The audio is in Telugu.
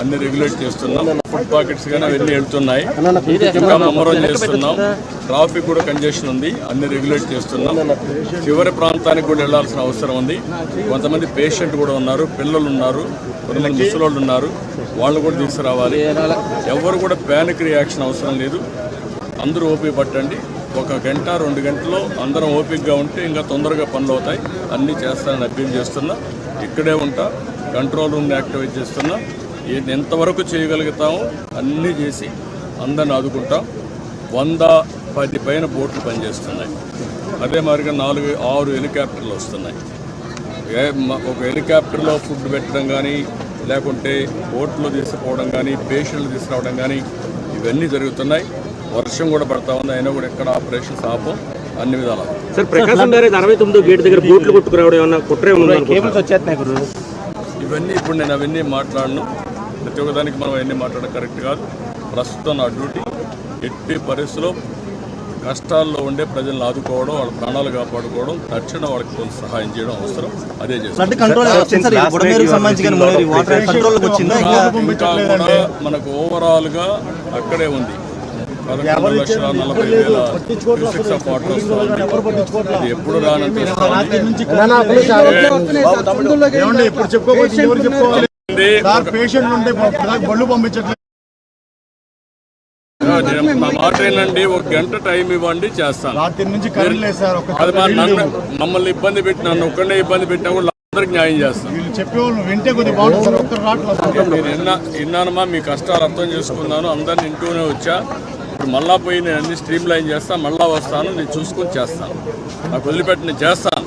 అన్ని రెగ్యులేట్ చేస్తున్నాం. ఫుడ్ పాకెట్స్ కానీ అవన్నీ వెళ్తున్నాయి. ఇంకా ముమ్మరం చేస్తున్నాం. ట్రాఫిక్ కూడా కంజెషన్ ఉంది, అన్ని రెగ్యులేట్ చేస్తున్నాం. చివరి ప్రాంతానికి కూడా వెళ్లాల్సిన అవసరం ఉంది. కొంతమంది పేషెంట్ కూడా ఉన్నారు, పిల్లలు ఉన్నారు, కొంతమంది ముసలోళ్ళు ఉన్నారు, వాళ్ళు కూడా తీసుకురావాలి. ఎవరు కూడా ప్యానిక్ రియాక్షన్ అవసరం లేదు. అందరూ ఓపిక పట్టండి. 1 గంట 2 గంటల్లో అందరం ఓపికగా ఉంటే ఇంకా తొందరగా పనులు అవుతాయి. అన్నీ చేస్తానని అప్పీల్ చేస్తున్నా. ఇక్కడే ఉంటా, కంట్రోల్ రూమ్ని యాక్టివేట్ చేస్తున్నా. ఎంతవరకు చేయగలుగుతామో అన్నీ చేసి అందరిని ఆదుకుంటాం. 110 పైన బోట్లు పనిచేస్తున్నాయి. అదే మాదిరిగా 4-6 హెలికాప్టర్లు వస్తున్నాయి. ఒక హెలికాప్టర్లో ఫుడ్ పెట్టడం కానీ, లేకుంటే బోట్లో తీసుకుపోవడం కానీ, పేషెంట్లు తీసుకురావడం కానీ ఇవన్నీ జరుగుతున్నాయి. వర్షం కూడా పడతా ఉంది, అయినా కూడా ఎక్కడ ఆపరేషన్స్ ఆపం, అన్ని విధాలు. సార్, ప్రకాశం గారి 69 గేట్ దగ్గర బోట్లు కొట్టుకురావడం ఏమన్నా కుట్రే ఇవన్నీ ఇప్పుడు నేను అవన్నీ మాట్లాడను. ప్రతి ఒక్కదానికి మనం అవన్నీ మాట్లాడడం కరెక్ట్ కాదు. ప్రస్తుతం నా డ్యూటీ ఎట్టి పరిస్థితుల్లో కష్టాల్లో ఉండే ప్రజలను ఆదుకోవడం, వాళ్ళ ప్రాణాలు కాపాడుకోవడం, తక్షణ వాళ్ళకి కొంత సహాయం చేయడం అవసరం. అదే చేస్తాం. ఇంకా కూడా మనకు ఓవరాల్గా అక్కడే ఉంది 11,40,000 ఆఫ్ వాటర్ వస్తుంది. అది ఎప్పుడు రానంత మాట ఏంటండి, 1 గంట టైం ఇవ్వండి, చేస్తాను. అది మమ్మల్ని ఇబ్బంది పెట్టి, నన్ను ఒక్కడే ఇబ్బంది పెట్టినా కూడా అందరికి న్యాయం చేస్తాను. విన్నానమ్మా, మీ కష్టాలు అర్థం చేసుకున్నాను, అందరిని ఇంటూనే వచ్చా. ఇప్పుడు మళ్ళా పోయి నేను అన్ని స్ట్రీమ్ లైన్ చేస్తాను, మళ్ళా వస్తాను, నేను చూసుకొని చేస్తాను. నాకు వదిలిపెట్టి నేను చేస్తాను.